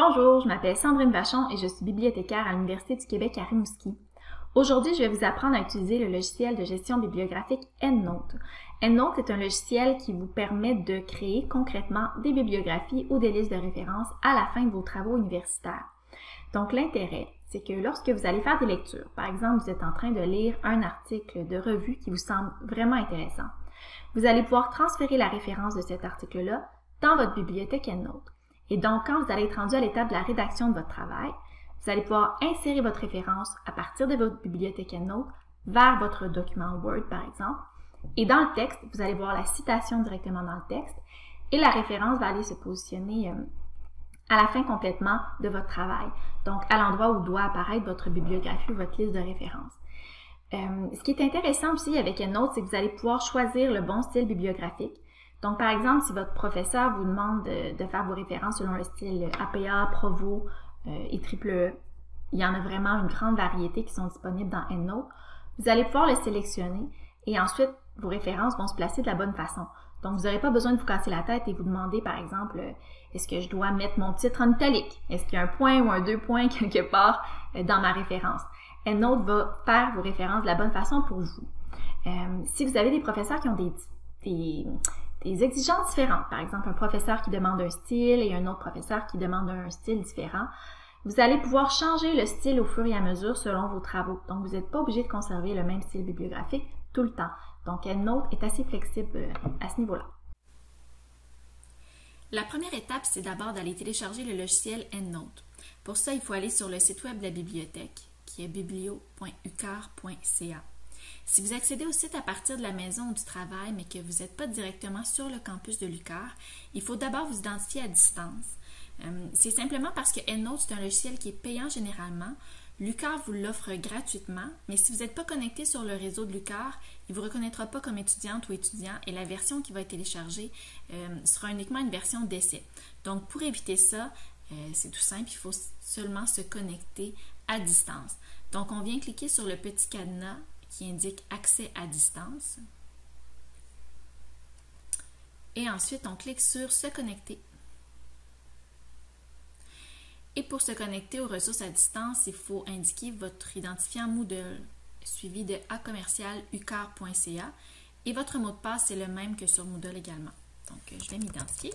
Bonjour, je m'appelle Sandrine Vachon et je suis bibliothécaire à l'Université du Québec à Rimouski. Aujourd'hui, je vais vous apprendre à utiliser le logiciel de gestion bibliographique EndNote. EndNote est un logiciel qui vous permet de créer concrètement des bibliographies ou des listes de références à la fin de vos travaux universitaires. Donc l'intérêt, c'est que lorsque vous allez faire des lectures, par exemple, vous êtes en train de lire un article de revue qui vous semble vraiment intéressant, vous allez pouvoir transférer la référence de cet article-là dans votre bibliothèque EndNote. Et donc, quand vous allez être rendu à l'étape de la rédaction de votre travail, vous allez pouvoir insérer votre référence à partir de votre bibliothèque EndNote vers votre document Word, par exemple. Et dans le texte, vous allez voir la citation directement dans le texte et la référence va aller se positionner à la fin complètement de votre travail. Donc, à l'endroit où doit apparaître votre bibliographie ou votre liste de références. Ce qui est intéressant aussi avec EndNote, c'est que vous allez pouvoir choisir le bon style bibliographique. Donc, par exemple, si votre professeur vous demande de faire vos références selon le style APA, Provo et EEE, il y en a vraiment une grande variété qui sont disponibles dans EndNote, vous allez pouvoir le sélectionner et ensuite, vos références vont se placer de la bonne façon. Donc, vous n'aurez pas besoin de vous casser la tête et vous demander, par exemple, est-ce que je dois mettre mon titre en italique? Est-ce qu'il y a un point ou un deux points quelque part dans ma référence? EndNote va faire vos références de la bonne façon pour vous. Si vous avez des professeurs qui ont des exigences différentes, par exemple un professeur qui demande un style et un autre professeur qui demande un style différent, vous allez pouvoir changer le style au fur et à mesure selon vos travaux. Donc, vous n'êtes pas obligé de conserver le même style bibliographique tout le temps. Donc, EndNote est assez flexible à ce niveau-là. La première étape, c'est d'abord d'aller télécharger le logiciel EndNote. Pour ça, il faut aller sur le site web de la bibliothèque, qui est biblio.uqar.ca. Si vous accédez au site à partir de la maison ou du travail, mais que vous n'êtes pas directement sur le campus de l'UQAR, il faut d'abord vous identifier à distance. C'est simplement parce que EndNote, c'est un logiciel qui est payant généralement. L'UQAR vous l'offre gratuitement, mais si vous n'êtes pas connecté sur le réseau de l'UQAR, il ne vous reconnaîtra pas comme étudiante ou étudiant et la version qui va être téléchargée sera uniquement une version d'essai. Donc, pour éviter ça, c'est tout simple, il faut seulement se connecter à distance. Donc, on vient cliquer sur le petit cadenas qui indique accès à distance. Et ensuite, on clique sur se connecter. Et pour se connecter aux ressources à distance, il faut indiquer votre identifiant Moodle suivi de a-uqar.ca et votre mot de passe, c'est le même que sur Moodle également. Donc, je vais m'identifier.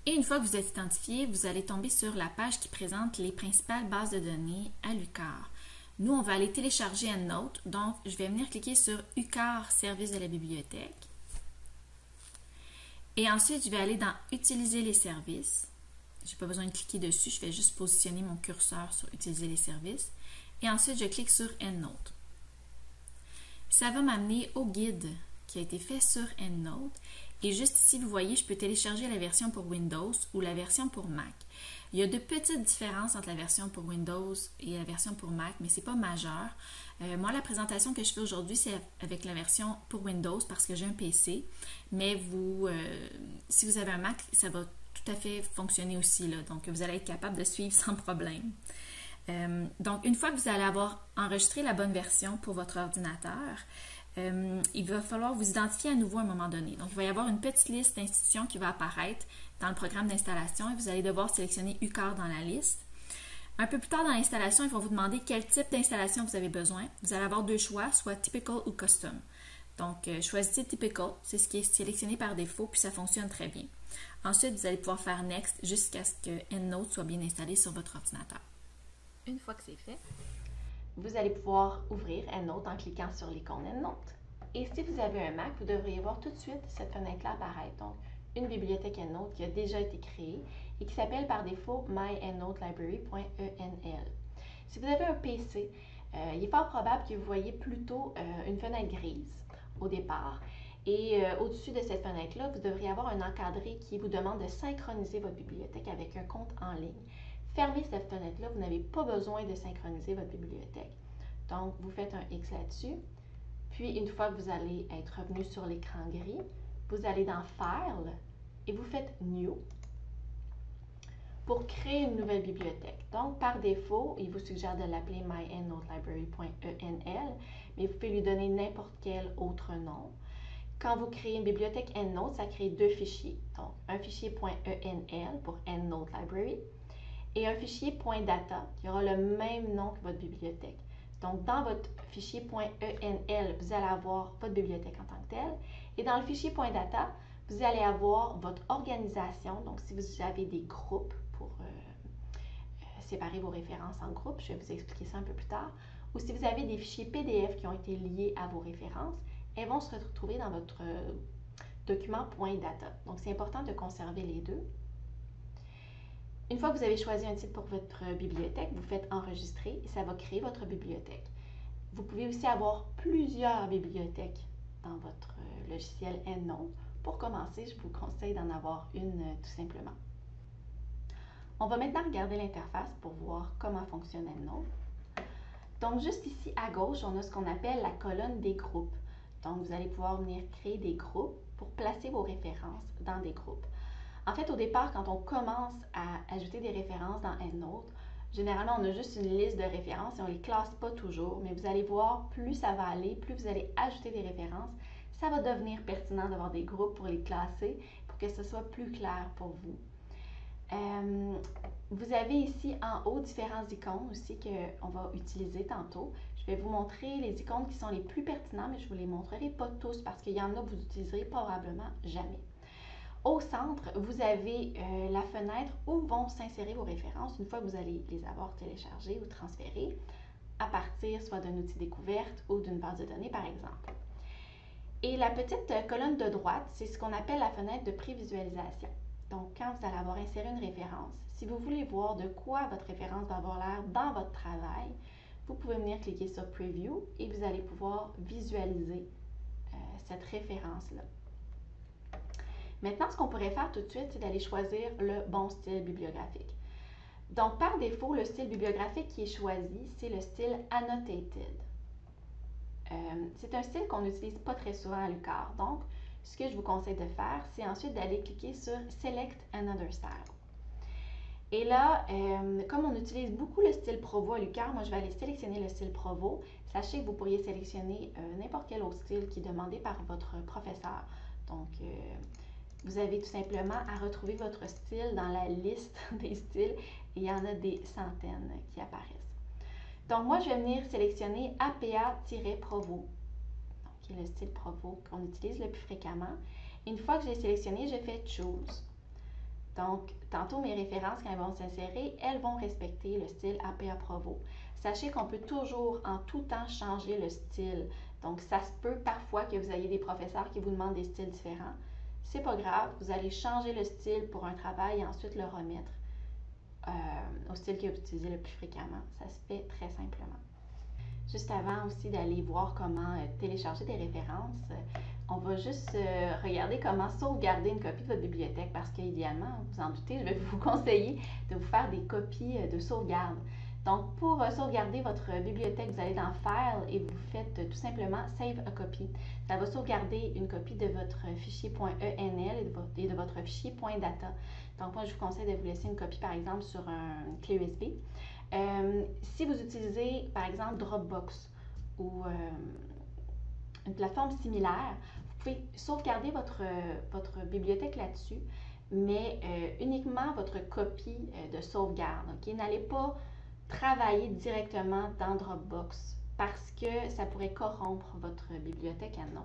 Et une fois que vous êtes identifié, vous allez tomber sur la page qui présente les principales bases de données à l'UQAR. Nous, on va aller télécharger EndNote, donc je vais venir cliquer sur UQAR Service de la bibliothèque. Et ensuite, je vais aller dans Utiliser les services. Je n'ai pas besoin de cliquer dessus, je vais juste positionner mon curseur sur Utiliser les services. Et ensuite, je clique sur EndNote. Ça va m'amener au guide qui a été fait sur EndNote. Et juste ici, vous voyez, je peux télécharger la version pour Windows ou la version pour Mac. Il y a de petites différences entre la version pour Windows et la version pour Mac, mais ce n'est pas majeur. Moi, la présentation que je fais aujourd'hui, c'est avec la version pour Windows parce que j'ai un PC. Mais vous, si vous avez un Mac, ça va tout à fait fonctionner aussi, là. Donc, vous allez être capable de suivre sans problème. Donc, une fois que vous allez avoir enregistré la bonne version pour votre ordinateur, il va falloir vous identifier à nouveau à un moment donné. Donc, il va y avoir une petite liste d'institutions qui va apparaître dans le programme d'installation et vous allez devoir sélectionner UQAR dans la liste. Un peu plus tard dans l'installation, il va vous demander quel type d'installation vous avez besoin. Vous allez avoir deux choix, soit Typical ou Custom. Donc, choisissez Typical, c'est ce qui est sélectionné par défaut, puis ça fonctionne très bien. Ensuite, vous allez pouvoir faire Next jusqu'à ce que EndNote soit bien installé sur votre ordinateur. Une fois que c'est fait, vous allez pouvoir ouvrir EndNote en cliquant sur l'icône EndNote. Et si vous avez un Mac, vous devriez voir tout de suite cette fenêtre-là apparaître. Donc, une bibliothèque EndNote qui a déjà été créée et qui s'appelle par défaut myendnotelibrary.enl. Si vous avez un PC, il est fort probable que vous voyez plutôt une fenêtre grise au départ. Et au-dessus de cette fenêtre-là, vous devriez avoir un encadré qui vous demande de synchroniser votre bibliothèque avec un compte en ligne. Fermez cette fenêtre-là, vous n'avez pas besoin de synchroniser votre bibliothèque. Donc, vous faites un X là-dessus. Puis, une fois que vous allez être revenu sur l'écran gris, vous allez dans File et vous faites New. pour créer une nouvelle bibliothèque. Donc, par défaut, il vous suggère de l'appeler myendnotelibrary.enl, mais vous pouvez lui donner n'importe quel autre nom. Quand vous créez une bibliothèque EndNote, ça crée deux fichiers. Donc, un fichier .enl pour EndNote Library et un fichier .data qui aura le même nom que votre bibliothèque. Donc, dans votre fichier .enl, vous allez avoir votre bibliothèque en tant que telle. Et dans le fichier .data, vous allez avoir votre organisation. Donc, si vous avez des groupes pour séparer vos références en groupes, je vais vous expliquer ça un peu plus tard. Ou si vous avez des fichiers PDF qui ont été liés à vos références, elles vont se retrouver dans votre document .data. Donc, c'est important de conserver les deux. Une fois que vous avez choisi un titre pour votre bibliothèque, vous faites enregistrer et ça va créer votre bibliothèque. Vous pouvez aussi avoir plusieurs bibliothèques dans votre logiciel EndNote. Pour commencer, je vous conseille d'en avoir une tout simplement. On va maintenant regarder l'interface pour voir comment fonctionne EndNote. Donc, juste ici à gauche, on a ce qu'on appelle la colonne des groupes. Donc, vous allez pouvoir venir créer des groupes pour placer vos références dans des groupes. En fait, au départ, quand on commence à ajouter des références dans EndNote, généralement, on a juste une liste de références et on ne les classe pas toujours, mais vous allez voir, plus ça va aller, plus vous allez ajouter des références, ça va devenir pertinent d'avoir des groupes pour les classer, pour que ce soit plus clair pour vous. Vous avez ici en haut différentes icônes aussi qu'on va utiliser tantôt. Je vais vous montrer les icônes qui sont les plus pertinentes, mais je ne vous les montrerai pas tous parce qu'il y en a que vous n'utiliserez probablement jamais. Au centre, vous avez la fenêtre où vont s'insérer vos références une fois que vous allez les avoir téléchargées ou transférées à partir soit d'un outil découverte ou d'une base de données par exemple. Et la petite colonne de droite, c'est ce qu'on appelle la fenêtre de prévisualisation. Donc, quand vous allez avoir inséré une référence, si vous voulez voir de quoi votre référence va avoir l'air dans votre travail, vous pouvez venir cliquer sur Preview et vous allez pouvoir visualiser cette référence-là. Maintenant, ce qu'on pourrait faire tout de suite, c'est d'aller choisir le bon style bibliographique. Donc, par défaut, le style bibliographique qui est choisi, c'est le style Annotated. C'est un style qu'on n'utilise pas très souvent à l'UQAR. Donc, ce que je vous conseille de faire, c'est ensuite d'aller cliquer sur Select Another Style. Et là, comme on utilise beaucoup le style Provo à l'UQAR, moi je vais aller sélectionner le style Provo. Sachez que vous pourriez sélectionner n'importe quel autre style qui est demandé par votre professeur. Donc, vous avez tout simplement à retrouver votre style dans la liste des styles et il y en a des centaines qui apparaissent. Donc, moi, je vais venir sélectionner APA-Provo, qui est le style Provo qu'on utilise le plus fréquemment. Et une fois que j'ai sélectionné, je fais Choose. Donc, tantôt, mes références, quand elles vont s'insérer, elles vont respecter le style APA Provo. Sachez qu'on peut toujours, en tout temps, changer le style. Donc, ça se peut parfois que vous ayez des professeurs qui vous demandent des styles différents. C'est pas grave, vous allez changer le style pour un travail et ensuite le remettre au style que vous utilisez le plus fréquemment. Ça se fait très simplement. Juste avant aussi d'aller voir comment télécharger des références, on va juste regarder comment sauvegarder une copie de votre bibliothèque parce qu'idéalement, vous en doutez, je vais vous conseiller de vous faire des copies de sauvegarde. Donc, pour sauvegarder votre bibliothèque, vous allez dans File et vous faites tout simplement Save a Copy. Ça va sauvegarder une copie de votre fichier .enl et de votre fichier .data. Donc, moi, je vous conseille de vous laisser une copie, par exemple, sur une clé USB. Si vous utilisez, par exemple, Dropbox ou une plateforme similaire, vous pouvez sauvegarder votre bibliothèque là-dessus, mais uniquement votre copie de sauvegarde. Okay? N'allez pas travailler directement dans Dropbox parce que ça pourrait corrompre votre bibliothèque EndNote.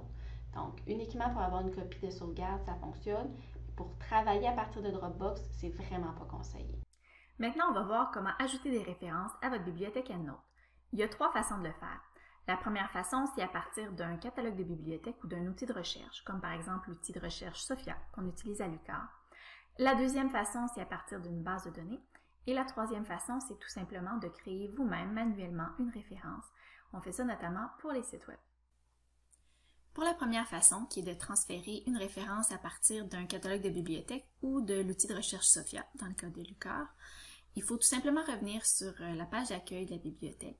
Donc, uniquement pour avoir une copie de sauvegarde, ça fonctionne. Pour travailler à partir de Dropbox, c'est vraiment pas conseillé. Maintenant, on va voir comment ajouter des références à votre bibliothèque EndNote. Il y a 3 façons de le faire. La première façon, c'est à partir d'un catalogue de bibliothèque ou d'un outil de recherche, comme par exemple l'outil de recherche Sophia qu'on utilise à l'UQAR. La deuxième façon, c'est à partir d'une base de données. Et la troisième façon, c'est tout simplement de créer vous-même manuellement une référence. On fait ça notamment pour les sites web. Pour la première façon, qui est de transférer une référence à partir d'un catalogue de bibliothèque ou de l'outil de recherche Sophia, dans le cas de l'UQAR, il faut tout simplement revenir sur la page d'accueil de la bibliothèque.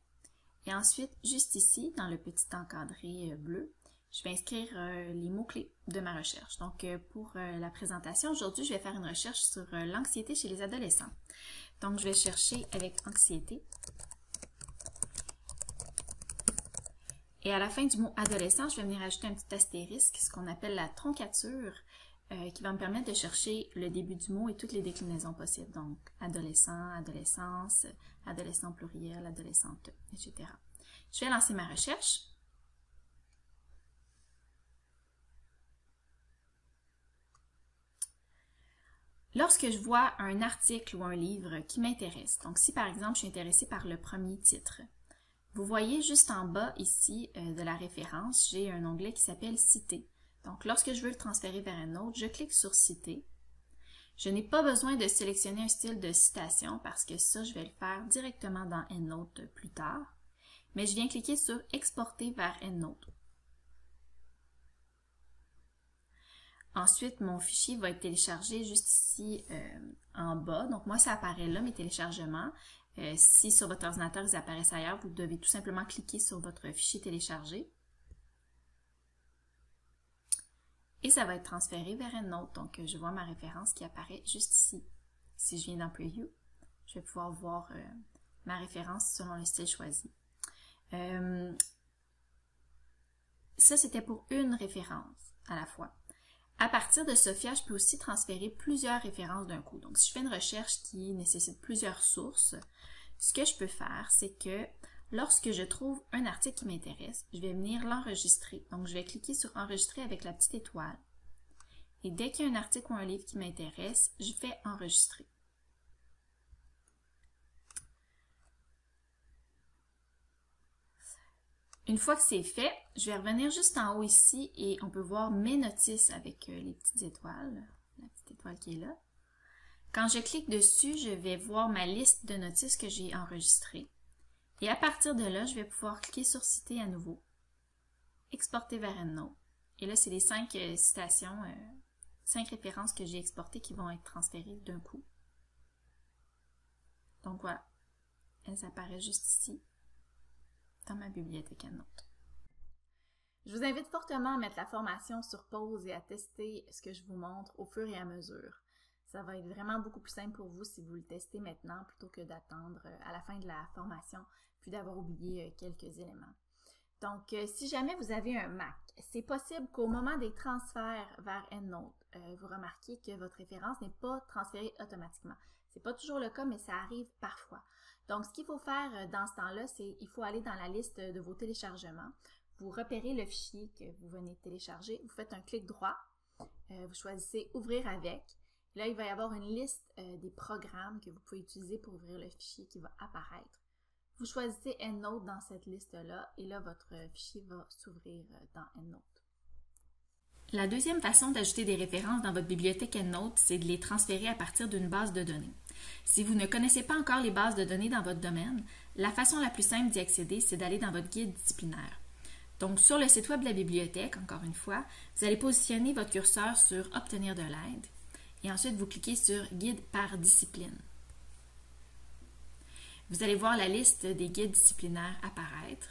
Et ensuite, juste ici, dans le petit encadré bleu, je vais inscrire les mots-clés de ma recherche. Donc, pour la présentation, aujourd'hui, je vais faire une recherche sur l'anxiété chez les adolescents. Donc, je vais chercher avec anxiété. Et à la fin du mot adolescent, je vais venir ajouter un petit astérisque, ce qu'on appelle la troncature, qui va me permettre de chercher le début du mot et toutes les déclinaisons possibles. Donc, adolescent, adolescence, adolescent pluriel, adolescente, etc. Je vais lancer ma recherche. Lorsque je vois un article ou un livre qui m'intéresse, donc si par exemple je suis intéressée par le premier titre, vous voyez juste en bas ici de la référence, j'ai un onglet qui s'appelle « Citer ». Donc lorsque je veux le transférer vers un autre, je clique sur « Citer ». Je n'ai pas besoin de sélectionner un style de citation parce que ça, je vais le faire directement dans EndNote plus tard, mais je viens cliquer sur « Exporter vers EndNote ». Ensuite, mon fichier va être téléchargé juste ici en bas. Donc, moi, ça apparaît là, mes téléchargements. Si sur votre ordinateur, ils apparaissent ailleurs, vous devez tout simplement cliquer sur votre fichier téléchargé. Et ça va être transféré vers EndNote. Donc, je vois ma référence qui apparaît juste ici. Si je viens dans Preview, je vais pouvoir voir ma référence selon le style choisi. Ça, c'était pour une référence à la fois. À partir de Sophia, je peux aussi transférer plusieurs références d'un coup. Donc, si je fais une recherche qui nécessite plusieurs sources, ce que je peux faire, c'est que lorsque je trouve un article qui m'intéresse, je vais venir l'enregistrer. Donc, je vais cliquer sur « Enregistrer » avec la petite étoile. Et dès qu'il y a un article ou un livre qui m'intéresse, je fais « Enregistrer ». Une fois que c'est fait, je vais revenir juste en haut ici et on peut voir mes notices avec les petites étoiles, la petite étoile qui est là. Quand je clique dessus, je vais voir ma liste de notices que j'ai enregistrées. Et à partir de là, je vais pouvoir cliquer sur Citer à nouveau, exporter vers EndNote. Et là, c'est les 5 citations, 5 références que j'ai exportées qui vont être transférées d'un coup. Donc voilà, elles apparaissent juste ici, dans ma bibliothèque EndNote. Je vous invite fortement à mettre la formation sur pause et à tester ce que je vous montre au fur et à mesure. Ça va être vraiment beaucoup plus simple pour vous si vous le testez maintenant plutôt que d'attendre à la fin de la formation puis d'avoir oublié quelques éléments. Donc, si jamais vous avez un Mac, c'est possible qu'au moment des transferts vers EndNote, vous remarquiez que votre référence n'est pas transférée automatiquement. C'est pas toujours le cas, mais ça arrive parfois. Donc, ce qu'il faut faire dans ce temps-là, c'est qu'il faut aller dans la liste de vos téléchargements. Vous repérez le fichier que vous venez de télécharger. Vous faites un clic droit. Vous choisissez « Ouvrir avec ». Là, il va y avoir une liste des programmes que vous pouvez utiliser pour ouvrir le fichier qui va apparaître. Vous choisissez EndNote dans cette liste-là et là, votre fichier va s'ouvrir dans EndNote. La deuxième façon d'ajouter des références dans votre bibliothèque EndNote, c'est de les transférer à partir d'une base de données. Si vous ne connaissez pas encore les bases de données dans votre domaine, la façon la plus simple d'y accéder, c'est d'aller dans votre guide disciplinaire. Donc, sur le site web de la bibliothèque, encore une fois, vous allez positionner votre curseur sur « Obtenir de l'aide » et ensuite vous cliquez sur « Guide par discipline ». Vous allez voir la liste des guides disciplinaires apparaître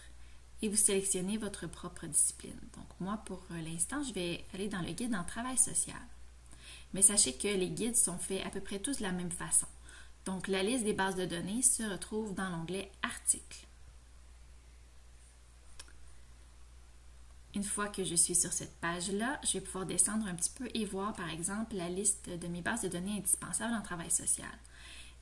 et vous sélectionnez votre propre discipline. Donc, moi, pour l'instant, je vais aller dans le guide en travail social. Mais sachez que les guides sont faits à peu près tous de la même façon. Donc, la liste des bases de données se retrouve dans l'onglet « Articles ». Une fois que je suis sur cette page-là, je vais pouvoir descendre un petit peu et voir, par exemple, la liste de mes bases de données indispensables en travail social.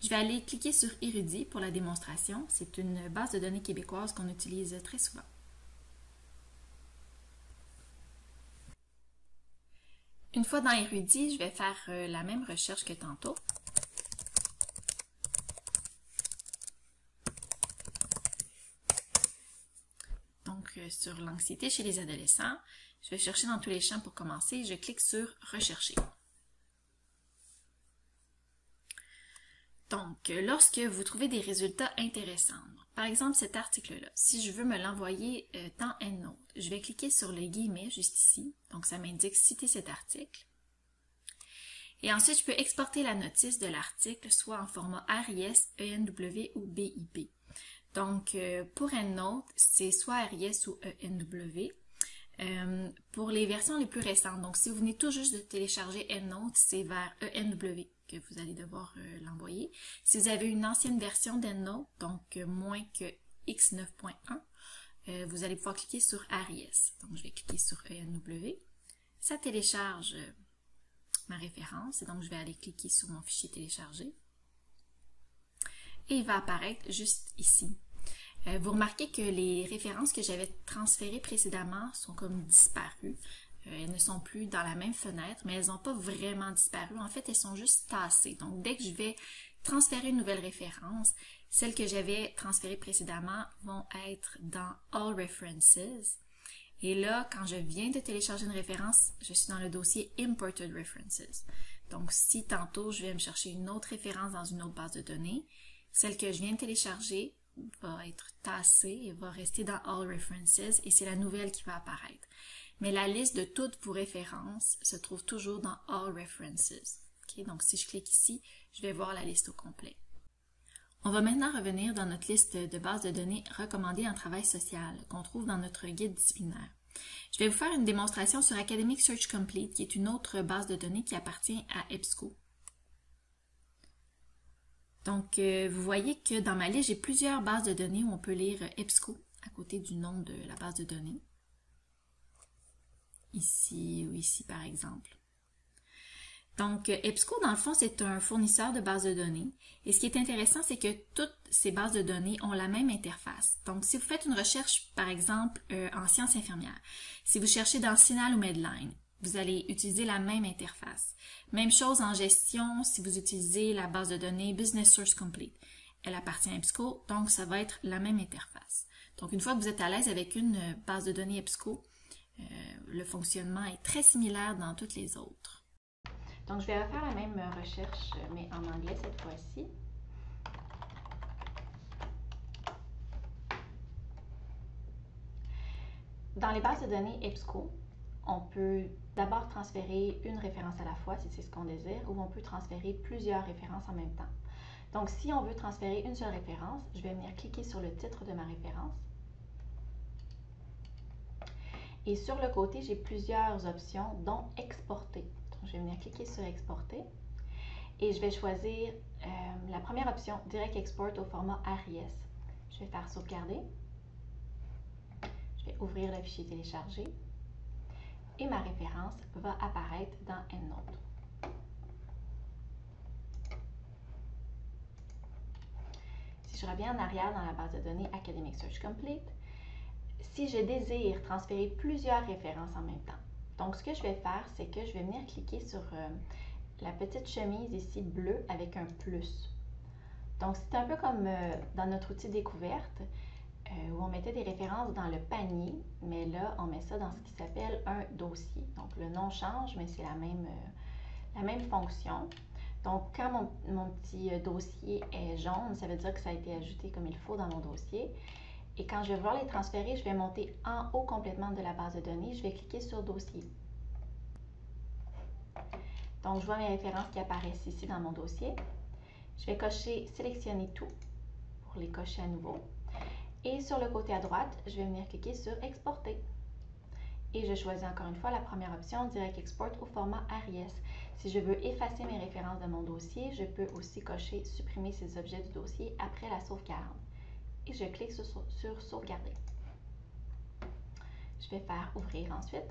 Je vais aller cliquer sur Érudit pour la démonstration. C'est une base de données québécoise qu'on utilise très souvent. Une fois dans Érudit, je vais faire la même recherche que tantôt. Donc, sur l'anxiété chez les adolescents, je vais chercher dans tous les champs pour commencer. Je clique sur « Rechercher ». Donc, lorsque vous trouvez des résultats intéressants, par exemple cet article-là, si je veux me l'envoyer dans EndNote, je vais cliquer sur le guillemet juste ici, donc ça m'indique citer cet article. Et ensuite, je peux exporter la notice de l'article, soit en format RIS, ENW ou BIP. Donc, pour EndNote, c'est soit RIS ou ENW. Pour les versions les plus récentes, donc si vous venez tout juste de télécharger EndNote, c'est vers ENW que vous allez devoir l'envoyer. Si vous avez une ancienne version d'EndNote, donc moins que X9.1, vous allez pouvoir cliquer sur ARIES. Donc je vais cliquer sur ENW. Ça télécharge ma référence et donc je vais aller cliquer sur mon fichier téléchargé. Et il va apparaître juste ici. Vous remarquez que les références que j'avais transférées précédemment sont comme disparues. Elles ne sont plus dans la même fenêtre, mais elles n'ont pas vraiment disparu. En fait, elles sont juste tassées. Donc, dès que je vais transférer une nouvelle référence, celles que j'avais transférées précédemment vont être dans All References. Et là, quand je viens de télécharger une référence, je suis dans le dossier Imported References. Donc, si tantôt, je vais me chercher une autre référence dans une autre base de données, celle que je viens de télécharger va être tassée et va rester dans All References et c'est la nouvelle qui va apparaître. Mais la liste de toutes vos références se trouve toujours dans All References. Okay? Donc, si je clique ici, je vais voir la liste au complet. On va maintenant revenir dans notre liste de bases de données recommandées en travail social qu'on trouve dans notre guide disciplinaire. Je vais vous faire une démonstration sur Academic Search Complete, qui est une autre base de données qui appartient à EBSCO. Donc, vous voyez que dans ma liste, j'ai plusieurs bases de données où on peut lire EBSCO à côté du nom de la base de données. Ici ou ici, par exemple. Donc, EBSCO, dans le fond, c'est un fournisseur de bases de données. Et ce qui est intéressant, c'est que toutes ces bases de données ont la même interface. Donc, si vous faites une recherche, par exemple, en sciences infirmières, si vous cherchez dans CINAHL ou Medline, vous allez utiliser la même interface. Même chose en gestion si vous utilisez la base de données Business Source Complete. Elle appartient à EBSCO, donc ça va être la même interface. Donc une fois que vous êtes à l'aise avec une base de données EBSCO, le fonctionnement est très similaire dans toutes les autres. Donc je vais refaire la même recherche, mais en anglais cette fois-ci. Dans les bases de données EBSCO, on peut d'abord transférer une référence à la fois si c'est ce qu'on désire, ou on peut transférer plusieurs références en même temps. Donc, si on veut transférer une seule référence, je vais venir cliquer sur le titre de ma référence. Et sur le côté, j'ai plusieurs options, dont Exporter. Donc, je vais venir cliquer sur Exporter. Et je vais choisir la première option, Direct Export au format ARIES. Je vais faire Sauvegarder. Je vais ouvrir le fichier téléchargé. Et ma référence va apparaître dans EndNote. Si je reviens en arrière dans la base de données Academic Search Complete, si je désire transférer plusieurs références en même temps, donc ce que je vais faire, c'est que je vais venir cliquer sur la petite chemise ici bleue avec un plus. Donc c'est un peu comme dans notre outil découverte, où on mettait des références dans le panier, mais là, on met ça dans ce qui s'appelle un dossier. Donc, le nom change, mais c'est la même fonction. Donc, quand mon petit dossier est jaune, ça veut dire que ça a été ajouté comme il faut dans mon dossier. Et quand je vais vouloir les transférer, je vais monter en haut complètement de la base de données. Je vais cliquer sur Dossier. Donc, je vois mes références qui apparaissent ici dans mon dossier. Je vais cocher « Sélectionner tout » pour les cocher à nouveau. Et sur le côté à droite, je vais venir cliquer sur Exporter. Et je choisis encore une fois la première option, Direct Export au format ARIES. Si je veux effacer mes références de mon dossier, je peux aussi cocher Supprimer ces objets du dossier après la sauvegarde. Et je clique sur Sauvegarder. Je vais faire Ouvrir ensuite.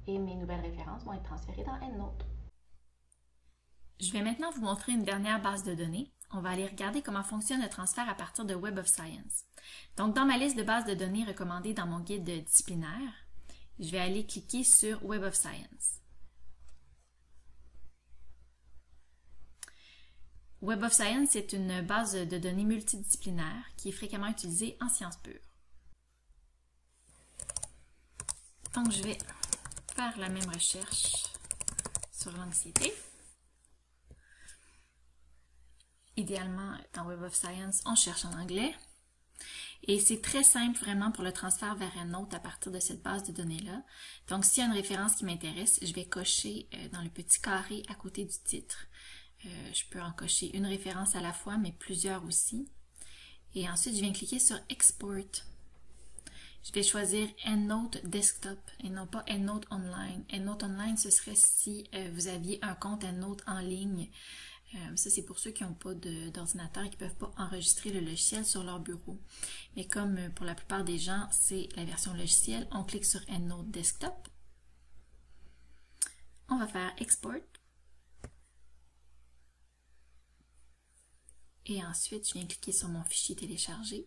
Et mes nouvelles références vont être transférées dans EndNote. Je vais maintenant vous montrer une dernière base de données. On va aller regarder comment fonctionne le transfert à partir de Web of Science. Donc, dans ma liste de bases de données recommandées dans mon guide disciplinaire, je vais aller cliquer sur Web of Science. Web of Science est une base de données multidisciplinaire qui est fréquemment utilisée en sciences pures. Donc, je vais faire la même recherche sur l'anxiété. Idéalement, dans Web of Science, on cherche en anglais. Et c'est très simple vraiment pour le transfert vers EndNote à partir de cette base de données-là. Donc, s'il y a une référence qui m'intéresse, je vais cocher dans le petit carré à côté du titre. Je peux en cocher une référence à la fois, mais plusieurs aussi. Et ensuite, je viens cliquer sur Export. Je vais choisir EndNote Desktop et non pas EndNote Online. EndNote Online, ce serait si vous aviez un compte EndNote en ligne. Ça, c'est pour ceux qui n'ont pas d'ordinateur et qui ne peuvent pas enregistrer le logiciel sur leur bureau. Mais comme pour la plupart des gens, c'est la version logicielle, on clique sur EndNote Desktop. On va faire Export. Et ensuite, je viens cliquer sur mon fichier téléchargé.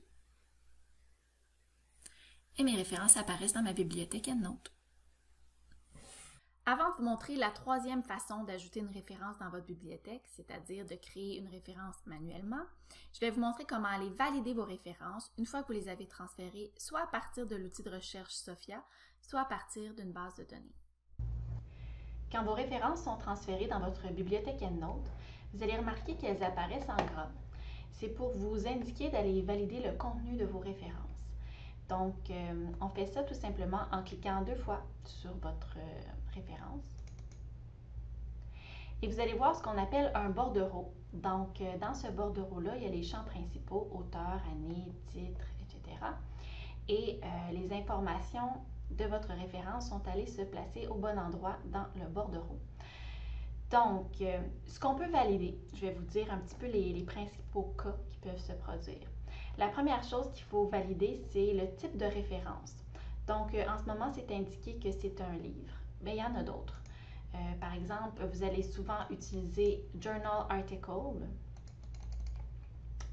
Et mes références apparaissent dans ma bibliothèque EndNote. Avant de vous montrer la troisième façon d'ajouter une référence dans votre bibliothèque, c'est-à-dire de créer une référence manuellement, je vais vous montrer comment aller valider vos références une fois que vous les avez transférées, soit à partir de l'outil de recherche Sophia, soit à partir d'une base de données. Quand vos références sont transférées dans votre bibliothèque EndNote, vous allez remarquer qu'elles apparaissent en gras. C'est pour vous indiquer d'aller valider le contenu de vos références. Donc, on fait ça tout simplement en cliquant 2 fois sur votre référence. Et vous allez voir ce qu'on appelle un bordereau. Donc, dans ce bordereau-là, il y a les champs principaux, auteur, année, titre, etc. Et les informations de votre référence sont allées se placer au bon endroit dans le bordereau. Donc, ce qu'on peut valider, je vais vous dire un petit peu les principaux cas qui peuvent se produire. La première chose qu'il faut valider, c'est le type de référence. Donc, en ce moment, c'est indiqué que c'est un livre, mais il y en a d'autres. Par exemple, vous allez souvent utiliser Journal Article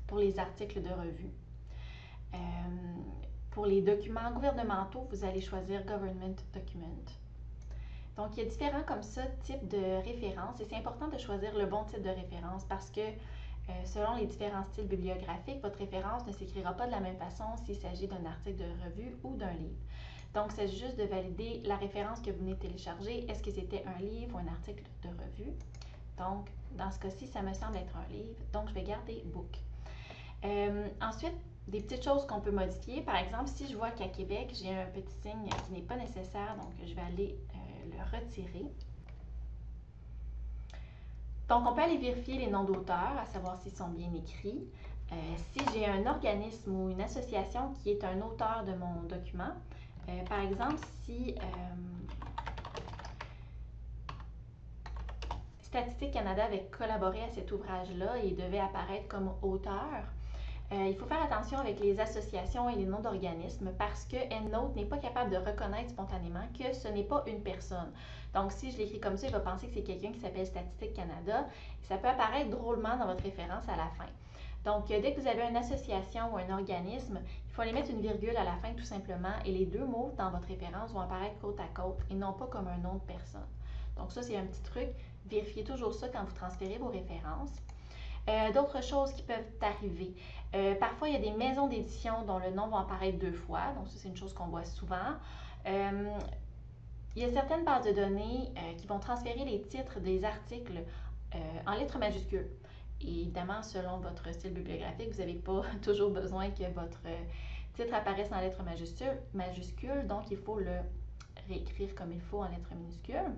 pour les articles de revue. Pour les documents gouvernementaux, vous allez choisir Government Document. Donc, il y a différents comme ça types de références et c'est important de choisir le bon type de référence parce que selon les différents styles bibliographiques, votre référence ne s'écrira pas de la même façon s'il s'agit d'un article de revue ou d'un livre. Donc, c'est juste de valider la référence que vous venez de télécharger. Est-ce que c'était un livre ou un article de revue? Donc, dans ce cas-ci, ça me semble être un livre. Donc, je vais garder Book. Ensuite, des petites choses qu'on peut modifier. Par exemple, si je vois qu'à Québec, j'ai un petit signe qui n'est pas nécessaire, donc je vais aller le retirer. Donc, on peut aller vérifier les noms d'auteurs, à savoir s'ils sont bien écrits. Si j'ai un organisme ou une association qui est un auteur de mon document, par exemple, si Statistique Canada avait collaboré à cet ouvrage-là et devait apparaître comme auteur, il faut faire attention avec les associations et les noms d'organismes parce que EndNote n'est pas capable de reconnaître spontanément que ce n'est pas une personne. Donc, si je l'écris comme ça, il va penser que c'est quelqu'un qui s'appelle Statistique Canada. Et ça peut apparaître drôlement dans votre référence à la fin. Donc, dès que vous avez une association ou un organisme, il faut aller mettre une virgule à la fin tout simplement et les deux mots dans votre référence vont apparaître côte à côte et non pas comme un nom de personne. Donc, ça, c'est un petit truc. Vérifiez toujours ça quand vous transférez vos références. D'autres choses qui peuvent arriver. Parfois, il y a des maisons d'édition dont le nom va apparaître 2 fois. Donc, ça, c'est une chose qu'on voit souvent. Il y a certaines bases de données qui vont transférer les titres des articles en lettres majuscules. Et évidemment, selon votre style bibliographique, vous n'avez pas toujours besoin que votre titre apparaisse en lettres majuscules. Donc, il faut le réécrire comme il faut en lettres minuscules.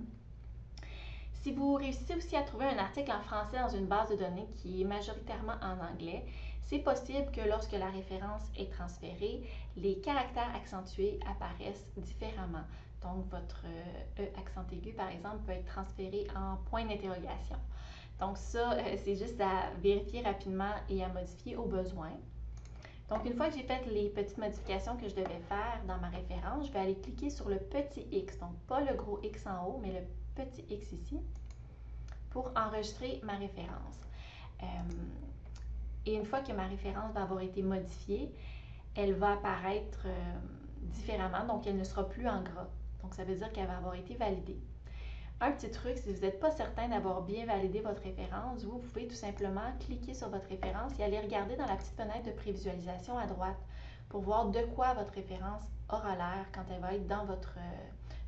Si vous réussissez aussi à trouver un article en français dans une base de données qui est majoritairement en anglais, c'est possible que lorsque la référence est transférée, les caractères accentués apparaissent différemment. Donc, votre E accent aigu, par exemple, peut être transféré en point d'interrogation. Donc, ça, c'est juste à vérifier rapidement et à modifier au besoin. Donc, une fois que j'ai fait les petites modifications que je devais faire dans ma référence, je vais aller cliquer sur le petit X. Donc, pas le gros X en haut, mais le petit X ici pour enregistrer ma référence. Et une fois que ma référence va avoir été modifiée, elle va apparaître différemment, donc elle ne sera plus en gras. Donc, ça veut dire qu'elle va avoir été validée. Un petit truc, si vous n'êtes pas certain d'avoir bien validé votre référence, vous pouvez tout simplement cliquer sur votre référence et aller regarder dans la petite fenêtre de prévisualisation à droite pour voir de quoi votre référence aura l'air quand elle va être dans votre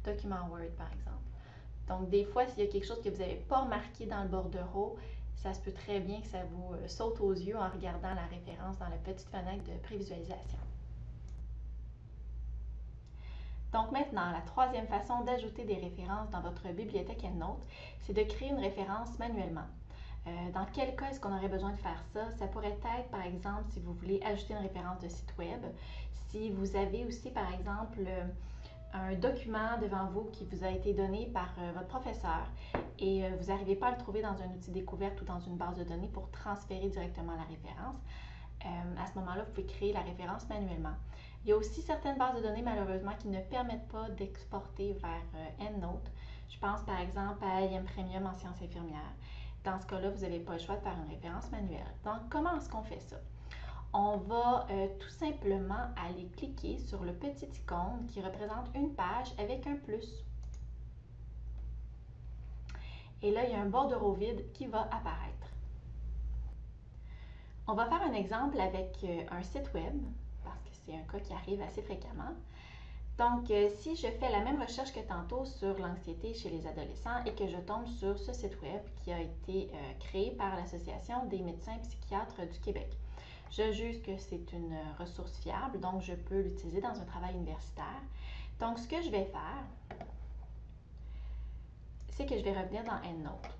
document Word, par exemple. Donc, des fois, s'il y a quelque chose que vous n'avez pas remarqué dans le bordereau, ça se peut très bien que ça vous saute aux yeux en regardant la référence dans la petite fenêtre de prévisualisation. Donc maintenant, la troisième façon d'ajouter des références dans votre bibliothèque EndNote, c'est de créer une référence manuellement. Dans quel cas est-ce qu'on aurait besoin de faire ça? Ça pourrait être, par exemple, si vous voulez ajouter une référence de site web, si vous avez aussi, par exemple, un document devant vous qui vous a été donné par votre professeur et vous n'arrivez pas à le trouver dans un outil découverte ou dans une base de données pour transférer directement la référence. À ce moment-là, vous pouvez créer la référence manuellement. Il y a aussi certaines bases de données, malheureusement, qui ne permettent pas d'exporter vers EndNote. Je pense par exemple à IM Premium en sciences infirmières. Dans ce cas-là, vous n'avez pas le choix de faire une référence manuelle. Donc, comment est-ce qu'on fait ça? On va tout simplement aller cliquer sur le petit icône qui représente une page avec un plus. Et là, il y a un bordereau vide qui va apparaître. On va faire un exemple avec un site web, parce que c'est un cas qui arrive assez fréquemment. Donc, si je fais la même recherche que tantôt sur l'anxiété chez les adolescents et que je tombe sur ce site web qui a été créé par l'Association des médecins psychiatres du Québec, je juge que c'est une ressource fiable, donc je peux l'utiliser dans un travail universitaire. Donc, ce que je vais faire, c'est que je vais revenir dans EndNote.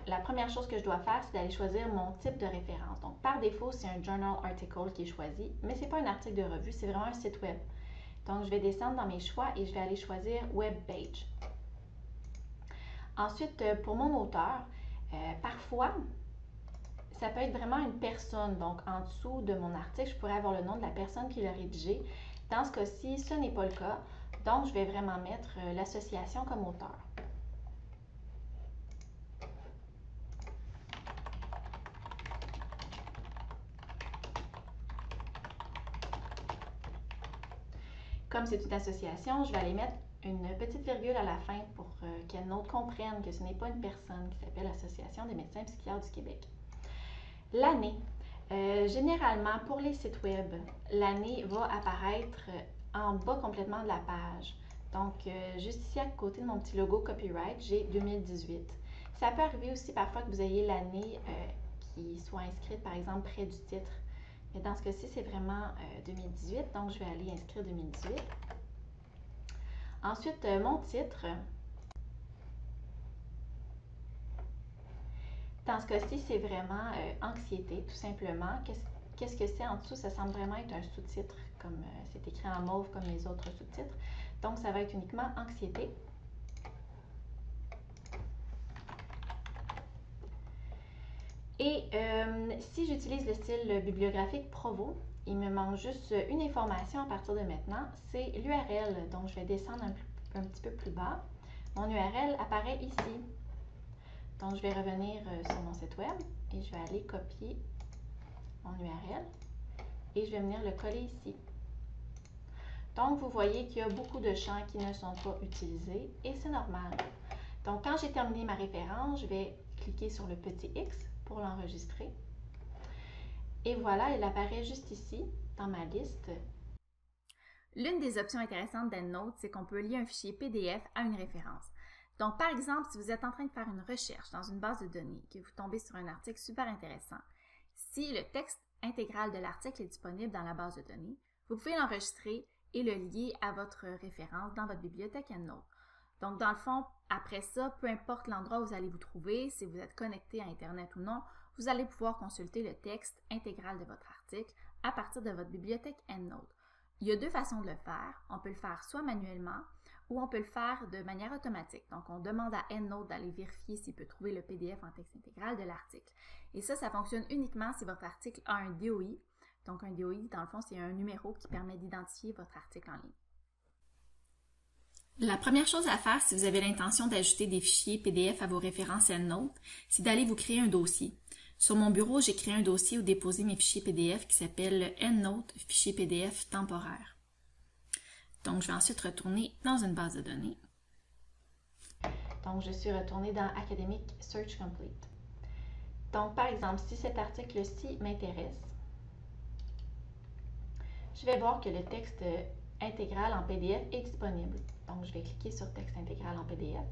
La première chose que je dois faire, c'est d'aller choisir mon type de référence. Donc, par défaut, c'est un Journal Article qui est choisi, mais ce n'est pas un article de revue, c'est vraiment un site web. Donc, je vais descendre dans mes choix et je vais aller choisir Web Page. Ensuite, pour mon auteur, parfois, ça peut être vraiment une personne. Donc, en dessous de mon article, je pourrais avoir le nom de la personne qui l'a rédigé. Dans ce cas-ci, ce n'est pas le cas. Donc, je vais vraiment mettre l'association comme auteur. Comme c'est une association, je vais aller mettre une petite virgule à la fin pour qu'EndNote comprenne que ce n'est pas une personne qui s'appelle Association des médecins psychiatres du Québec. L'année. Généralement, pour les sites web, l'année va apparaître en bas complètement de la page. Donc, juste ici à côté de mon petit logo copyright, j'ai 2018. Ça peut arriver aussi parfois que vous ayez l'année qui soit inscrite, par exemple, près du titre. Mais dans ce cas-ci, c'est vraiment 2018, donc je vais aller inscrire 2018. Ensuite, mon titre. Dans ce cas-ci, c'est vraiment anxiété, tout simplement. Qu'est-ce que c'est en dessous? Ça semble vraiment être un sous-titre, comme c'est écrit en mauve comme les autres sous-titres. Donc, ça va être uniquement anxiété. Et si j'utilise le style bibliographique Provo, il me manque juste une information à partir de maintenant, c'est l'URL. Donc, je vais descendre un petit peu plus bas. Mon URL apparaît ici. Donc, je vais revenir sur mon site web et je vais aller copier mon URL et je vais venir le coller ici. Donc, vous voyez qu'il y a beaucoup de champs qui ne sont pas utilisés et c'est normal. Donc, quand j'ai terminé ma référence, je vais cliquer sur le petit X pour l'enregistrer. Et voilà, elle apparaît juste ici dans ma liste. L'une des options intéressantes d'EndNote, c'est qu'on peut lier un fichier PDF à une référence. Donc, par exemple, si vous êtes en train de faire une recherche dans une base de données, que vous tombez sur un article super intéressant, si le texte intégral de l'article est disponible dans la base de données, vous pouvez l'enregistrer et le lier à votre référence dans votre bibliothèque EndNote. Donc, dans le fond, après ça, peu importe l'endroit où vous allez vous trouver, si vous êtes connecté à Internet ou non, vous allez pouvoir consulter le texte intégral de votre article à partir de votre bibliothèque EndNote. Il y a deux façons de le faire. On peut le faire soit manuellement ou on peut le faire de manière automatique. Donc, on demande à EndNote d'aller vérifier s'il peut trouver le PDF en texte intégral de l'article. Et ça fonctionne uniquement si votre article a un DOI. Donc, un DOI, dans le fond, c'est un numéro qui permet d'identifier votre article en ligne. La première chose à faire si vous avez l'intention d'ajouter des fichiers PDF à vos références EndNote, c'est d'aller vous créer un dossier. Sur mon bureau, j'ai créé un dossier où déposer mes fichiers PDF qui s'appelle EndNote fichier PDF temporaire. Donc, je vais ensuite retourner dans une base de données. Donc, je suis retournée dans Academic Search Complete. Donc, par exemple, si cet article-ci m'intéresse, je vais voir que le texte intégral en PDF est disponible. Donc, je vais cliquer sur texte intégral en PDF.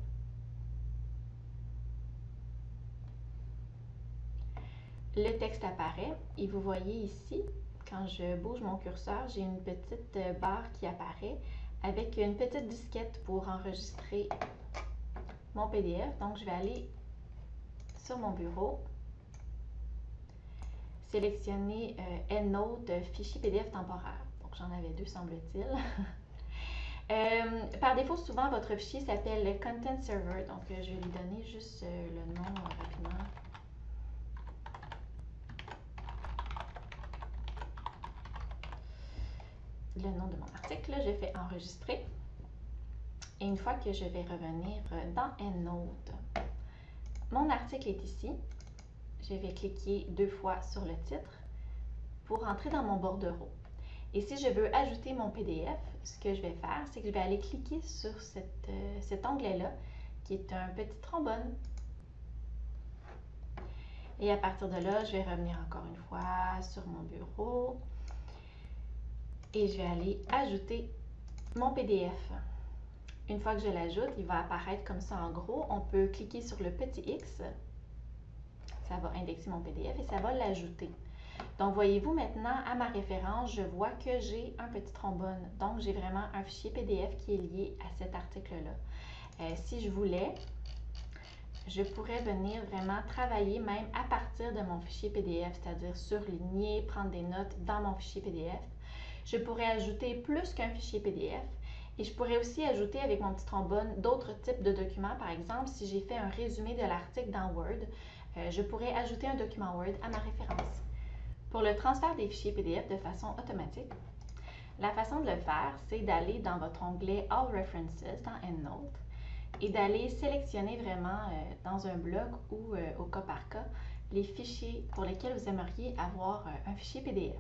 Le texte apparaît et vous voyez ici, quand je bouge mon curseur, j'ai une petite barre qui apparaît avec une petite disquette pour enregistrer mon PDF. Donc, je vais aller sur mon bureau sélectionner EndNote fichier PDF temporaire. Donc, j'en avais deux, semble-t-il. Par défaut, souvent, votre fichier s'appelle le Content Server. Donc, je vais lui donner juste le nom rapidement. Le nom de mon article, je fais enregistrer. Et une fois que je vais revenir dans EndNote, mon article est ici. Je vais cliquer 2 fois sur le titre pour entrer dans mon bordereau. Et si je veux ajouter mon PDF, ce que je vais faire, c'est que je vais aller cliquer sur cet onglet-là, qui est un petit trombone. Et à partir de là, je vais revenir encore une fois sur mon bureau et je vais aller ajouter mon PDF. Une fois que je l'ajoute, il va apparaître comme ça en gros. On peut cliquer sur le petit X. Ça va indexer mon PDF et ça va l'ajouter. Donc, voyez-vous maintenant, à ma référence, je vois que j'ai un petit trombone. Donc, j'ai vraiment un fichier PDF qui est lié à cet article-là. Si je voulais, je pourrais venir vraiment travailler même à partir de mon fichier PDF, c'est-à-dire surligner, prendre des notes dans mon fichier PDF. Je pourrais ajouter plus qu'un fichier PDF et je pourrais aussi ajouter avec mon petit trombone d'autres types de documents. Par exemple, si j'ai fait un résumé de l'article dans Word, je pourrais ajouter un document Word à ma référence. Pour le transfert des fichiers PDF de façon automatique, la façon de le faire, c'est d'aller dans votre onglet All References dans EndNote et d'aller sélectionner vraiment dans un bloc ou au cas par cas les fichiers pour lesquels vous aimeriez avoir un fichier PDF.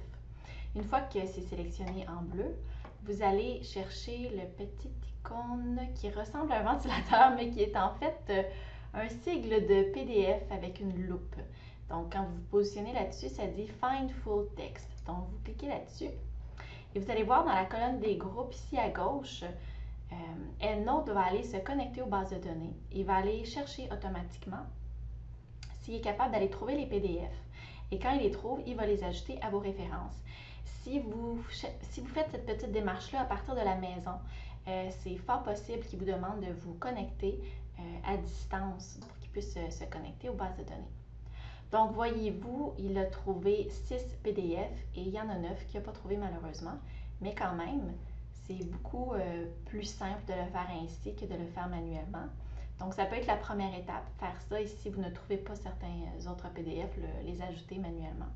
Une fois que c'est sélectionné en bleu, vous allez chercher le petit icône qui ressemble à un ventilateur mais qui est en fait un sigle de PDF avec une loupe. Donc, quand vous vous positionnez là-dessus, ça dit Find Full Text. Donc, vous cliquez là-dessus et vous allez voir dans la colonne des groupes ici à gauche, EndNote va aller se connecter aux bases de données. Il va aller chercher automatiquement s'il est capable d'aller trouver les PDF. Et quand il les trouve, il va les ajouter à vos références. Si vous faites cette petite démarche-là à partir de la maison, c'est fort possible qu'il vous demande de vous connecter à distance pour qu'il puisse se connecter aux bases de données. Donc, voyez-vous, il a trouvé 6 PDF et il y en a 9 qu'il n'a pas trouvé malheureusement, mais quand même, c'est beaucoup plus simple de le faire ainsi que de le faire manuellement. Donc, ça peut être la première étape, faire ça et si vous ne trouvez pas certains autres PDF, les ajouter manuellement.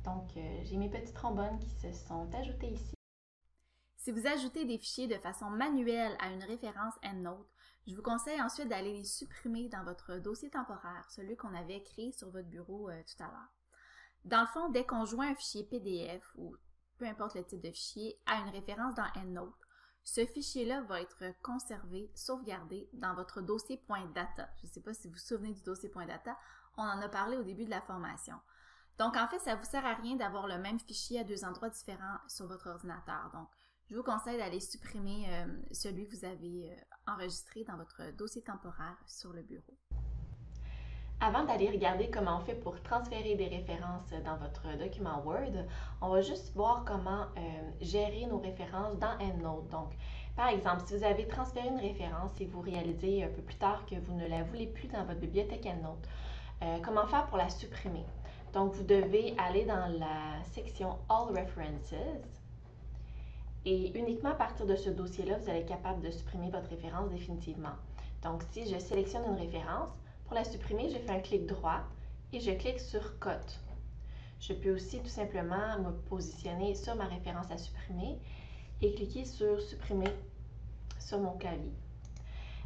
Donc, j'ai mes petits trombones qui se sont ajoutés ici. Si vous ajoutez des fichiers de façon manuelle à une référence EndNote, je vous conseille ensuite d'aller les supprimer dans votre dossier temporaire, celui qu'on avait créé sur votre bureau tout à l'heure. Dans le fond, dès qu'on joint un fichier PDF ou peu importe le type de fichier à une référence dans EndNote, ce fichier-là va être conservé, sauvegardé dans votre dossier .data. Je ne sais pas si vous vous souvenez du dossier .data, on en a parlé au début de la formation. Donc, en fait, ça ne vous sert à rien d'avoir le même fichier à deux endroits différents sur votre ordinateur. Donc, je vous conseille d'aller supprimer celui que vous avez enregistré dans votre dossier temporaire sur le bureau. Avant d'aller regarder comment on fait pour transférer des références dans votre document Word, on va juste voir comment gérer nos références dans EndNote. Donc, par exemple, si vous avez transféré une référence et vous réalisez un peu plus tard que vous ne la voulez plus dans votre bibliothèque EndNote, comment faire pour la supprimer? Donc, vous devez aller dans la section All References et uniquement à partir de ce dossier-là, vous allez être capable de supprimer votre référence définitivement. Donc, si je sélectionne une référence, pour la supprimer, je fais un clic droit et je clique sur Cut. Je peux aussi tout simplement me positionner sur ma référence à supprimer et cliquer sur Supprimer sur mon clavier.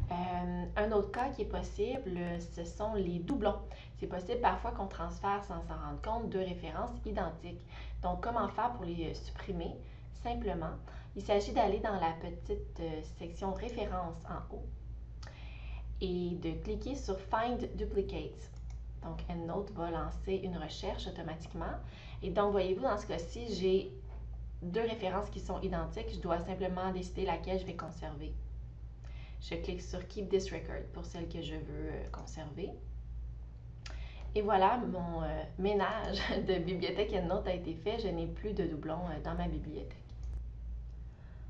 Un autre cas qui est possible, ce sont les doublons. C'est possible parfois qu'on transfère sans s'en rendre compte deux références identiques. Donc, comment faire pour les supprimer? Simplement, il s'agit d'aller dans la petite section références en haut et de cliquer sur Find Duplicates. Donc, EndNote va lancer une recherche automatiquement. Et donc, voyez-vous, dans ce cas-ci, j'ai deux références qui sont identiques. Je dois simplement décider laquelle je vais conserver. Je clique sur Keep this record pour celle que je veux conserver. Et voilà, mon ménage de bibliothèque EndNote a été fait. Je n'ai plus de doublons dans ma bibliothèque.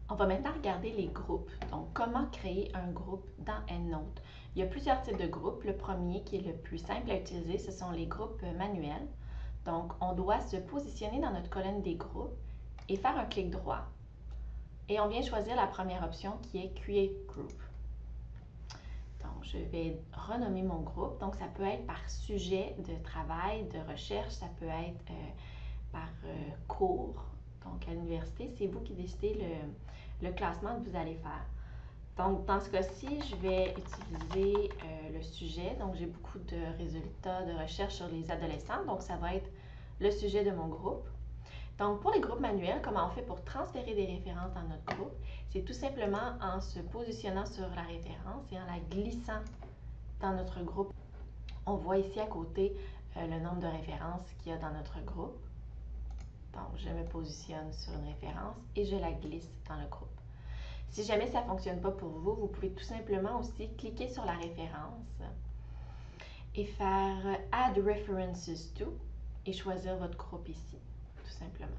On va maintenant regarder les groupes. Donc, comment créer un groupe dans EndNote? Il y a plusieurs types de groupes. Le premier, qui est le plus simple à utiliser, ce sont les groupes manuels. Donc, on doit se positionner dans notre colonne des groupes et faire un clic droit. Et on vient choisir la première option qui est Create Group. Donc, je vais renommer mon groupe. Donc, ça peut être par sujet de travail, de recherche, ça peut être par cours. Donc, à l'université, c'est vous qui décidez le classement que vous allez faire. Donc, dans ce cas-ci, je vais utiliser le sujet. Donc, j'ai beaucoup de résultats de recherche sur les adolescents. Donc, ça va être le sujet de mon groupe. Donc, pour les groupes manuels, comment on fait pour transférer des références dans notre groupe? C'est tout simplement en se positionnant sur la référence et en la glissant dans notre groupe. On voit ici à côté le nombre de références qu'il y a dans notre groupe. Donc, je me positionne sur une référence et je la glisse dans le groupe. Si jamais ça ne fonctionne pas pour vous, vous pouvez tout simplement aussi cliquer sur la référence et faire Add References to et choisir votre groupe ici, tout simplement.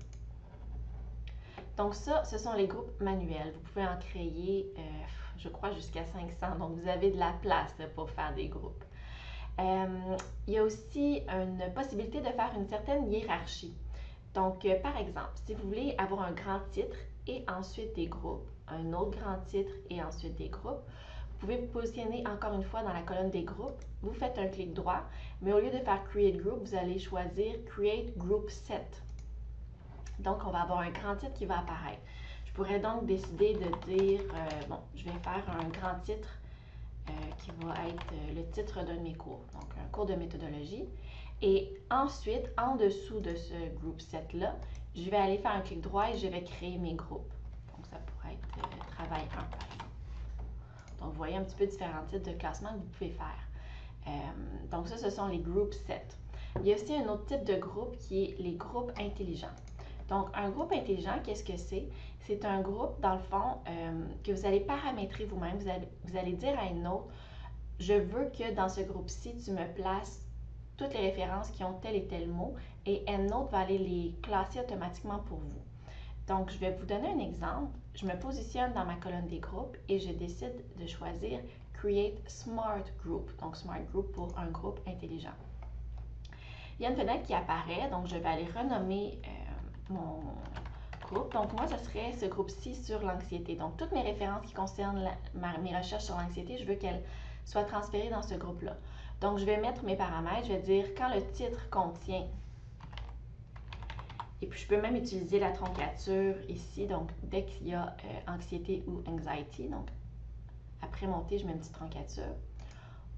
Donc ça, ce sont les groupes manuels. Vous pouvez en créer, je crois, jusqu'à 500. Donc vous avez de la place pour faire des groupes. Il y a aussi une possibilité de faire une certaine hiérarchie. Donc, par exemple, si vous voulez avoir un grand titre et ensuite des groupes, un autre grand titre et ensuite des groupes, vous pouvez vous positionner encore une fois dans la colonne des groupes. Vous faites un clic droit, mais au lieu de faire Create Group, vous allez choisir Create Group Set. Donc, on va avoir un grand titre qui va apparaître. Je pourrais donc décider de dire, bon, je vais faire un grand titre qui va être le titre d'un de mes cours, donc un cours de méthodologie. Et ensuite, en dessous de ce group set-là, je vais aller faire un clic droit et je vais créer mes groupes. Donc, ça pourrait être travail 1, par exemple. Donc, vous voyez un petit peu différents types de classements que vous pouvez faire. Donc, ça, ce sont les group sets. Il y a aussi un autre type de groupe qui est les groupes intelligents. Donc, un groupe intelligent, qu'est-ce que c'est? C'est un groupe, dans le fond, que vous allez paramétrer vous-même. Vous allez dire à une autre, je veux que dans ce groupe-ci, tu me places toutes les références qui ont tel et tel mot et EndNote va aller les classer automatiquement pour vous. Donc, je vais vous donner un exemple. Je me positionne dans ma colonne des groupes et je décide de choisir Create Smart Group. Donc, Smart Group pour un groupe intelligent. Il y a une fenêtre qui apparaît, donc je vais aller renommer mon groupe. Donc, moi, ce serait ce groupe-ci sur l'anxiété. Donc, toutes mes références qui concernent mes recherches sur l'anxiété, je veux qu'elles soient transférées dans ce groupe-là. Donc, je vais mettre mes paramètres. Je vais dire quand le titre contient. Et puis, je peux même utiliser la troncature ici. Donc, dès qu'il y a anxiété ou anxiety. Donc, après mon T, je mets une petite troncature.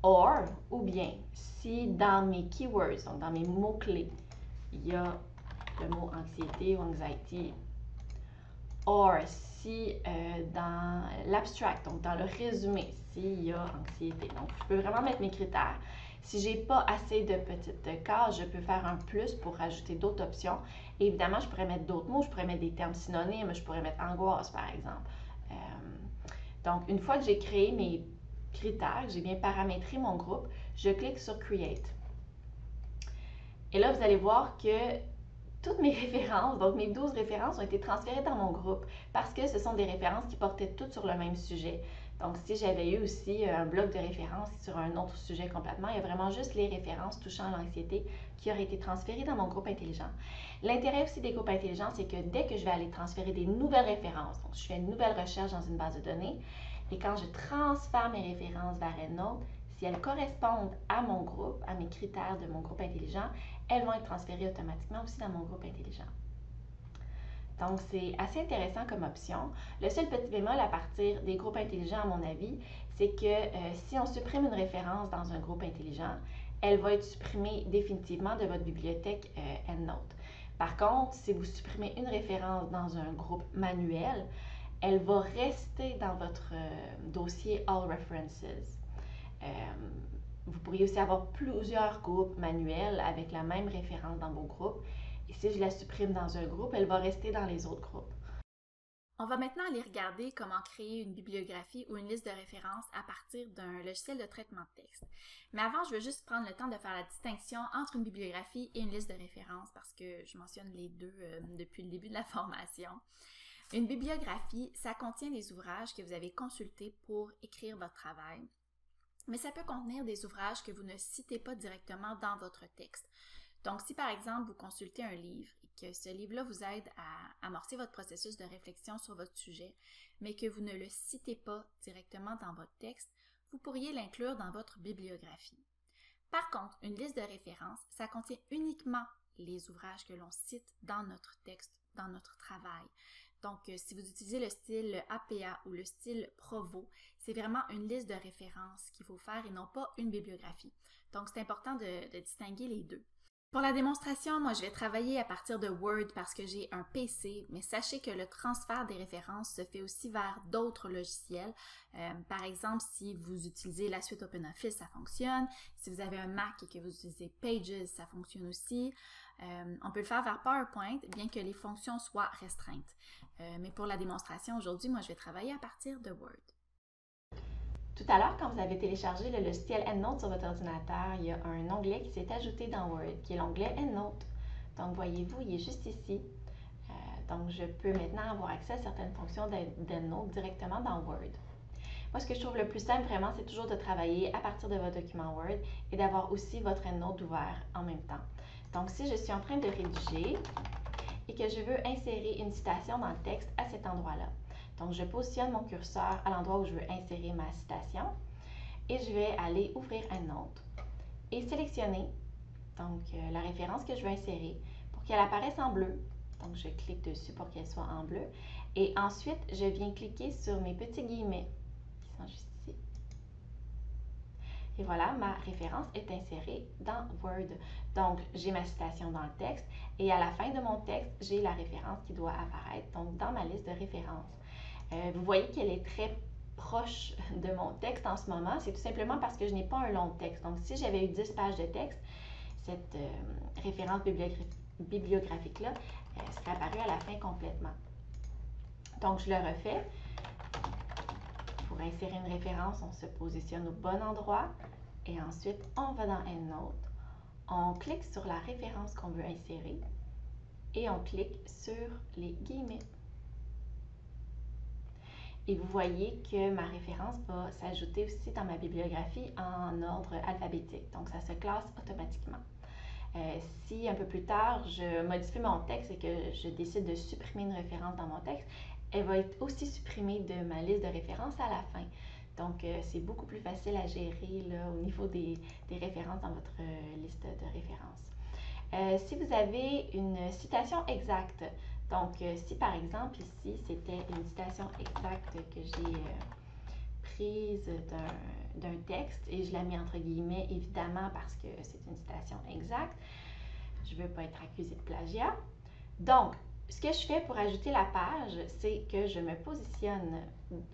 Or, ou bien, si dans mes keywords, donc dans mes mots-clés, il y a le mot anxiété ou anxiety. Or, si dans l'abstract, donc dans le résumé, s'il y a anxiété. Donc, je peux vraiment mettre mes critères. Si je n'ai pas assez de petites cases, je peux faire un plus pour rajouter d'autres options. Et évidemment, je pourrais mettre d'autres mots, je pourrais mettre des termes synonymes, je pourrais mettre angoisse, par exemple. Donc, une fois que j'ai créé mes critères, que j'ai bien paramétré mon groupe, je clique sur Create. Et là, vous allez voir que toutes mes références, donc mes 12 références ont été transférées dans mon groupe parce que ce sont des références qui portaient toutes sur le même sujet. Donc, si j'avais eu aussi un bloc de références sur un autre sujet complètement, il y a vraiment juste les références touchant l'anxiété qui auraient été transférées dans mon groupe intelligent. L'intérêt aussi des groupes intelligents, c'est que dès que je vais aller transférer des nouvelles références, donc je fais une nouvelle recherche dans une base de données, et quand je transfère mes références vers EndNote, si elles correspondent à mon groupe, à mes critères de mon groupe intelligent, elles vont être transférées automatiquement aussi dans mon groupe intelligent. Donc, c'est assez intéressant comme option. Le seul petit bémol à partir des groupes intelligents, à mon avis, c'est que si on supprime une référence dans un groupe intelligent, elle va être supprimée définitivement de votre bibliothèque EndNote. Par contre, si vous supprimez une référence dans un groupe manuel, elle va rester dans votre dossier All References. Vous pourriez aussi avoir plusieurs groupes manuels avec la même référence dans vos groupes. Et si je la supprime dans un groupe, elle va rester dans les autres groupes. On va maintenant aller regarder comment créer une bibliographie ou une liste de références à partir d'un logiciel de traitement de texte. Mais avant, je veux juste prendre le temps de faire la distinction entre une bibliographie et une liste de références parce que je mentionne les deux depuis le début de la formation. Une bibliographie, ça contient des ouvrages que vous avez consultés pour écrire votre travail. Mais ça peut contenir des ouvrages que vous ne citez pas directement dans votre texte. Donc, si par exemple, vous consultez un livre et que ce livre-là vous aide à amorcer votre processus de réflexion sur votre sujet, mais que vous ne le citez pas directement dans votre texte, vous pourriez l'inclure dans votre bibliographie. Par contre, une liste de références, ça contient uniquement les ouvrages que l'on cite dans notre texte, dans notre travail. Donc, si vous utilisez le style APA ou le style Provo, c'est vraiment une liste de références qu'il faut faire et non pas une bibliographie. Donc, c'est important de distinguer les deux. Pour la démonstration, moi, je vais travailler à partir de Word parce que j'ai un PC, mais sachez que le transfert des références se fait aussi vers d'autres logiciels. Par exemple, si vous utilisez la suite OpenOffice, ça fonctionne. Si vous avez un Mac et que vous utilisez Pages, ça fonctionne aussi. On peut le faire vers PowerPoint, bien que les fonctions soient restreintes. Mais pour la démonstration aujourd'hui, moi, je vais travailler à partir de Word. Tout à l'heure, quand vous avez téléchargé le logiciel EndNote sur votre ordinateur, il y a un onglet qui s'est ajouté dans Word, qui est l'onglet EndNote. Donc, voyez-vous, il est juste ici. Donc, je peux maintenant avoir accès à certaines fonctions d'EndNote directement dans Word. Moi, ce que je trouve le plus simple, vraiment, c'est toujours de travailler à partir de votre document Word et d'avoir aussi votre EndNote ouvert en même temps. Donc, si je suis en train de rédiger et que je veux insérer une citation dans le texte à cet endroit-là, donc, je positionne mon curseur à l'endroit où je veux insérer ma citation et je vais aller ouvrir EndNote et sélectionner donc, la référence que je veux insérer pour qu'elle apparaisse en bleu. Donc, je clique dessus pour qu'elle soit en bleu et ensuite, je viens cliquer sur mes petits guillemets qui sont juste ici. Et voilà, ma référence est insérée dans Word. Donc, j'ai ma citation dans le texte et à la fin de mon texte, j'ai la référence qui doit apparaître donc dans ma liste de références. Vous voyez qu'elle est très proche de mon texte en ce moment. C'est tout simplement parce que je n'ai pas un long texte. Donc, si j'avais eu 10 pages de texte, cette référence bibliographique-là serait apparue à la fin complètement. Donc, je le refais. Pour insérer une référence, on se positionne au bon endroit et ensuite, on va dans EndNote. On clique sur la référence qu'on veut insérer et on clique sur les guillemets. Et vous voyez que ma référence va s'ajouter aussi dans ma bibliographie en ordre alphabétique. Donc, ça se classe automatiquement. Si un peu plus tard, je modifie mon texte et que je décide de supprimer une référence dans mon texte, elle va être aussi supprimée de ma liste de références à la fin. Donc, c'est beaucoup plus facile à gérer là, au niveau des références dans votre liste de références. Si vous avez une citation exacte, donc si par exemple ici c'était une citation exacte que j'ai prise d'un texte et je la mets entre guillemets évidemment parce que c'est une citation exacte, je ne veux pas être accusée de plagiat. Donc, ce que je fais pour ajouter la page, c'est que je me positionne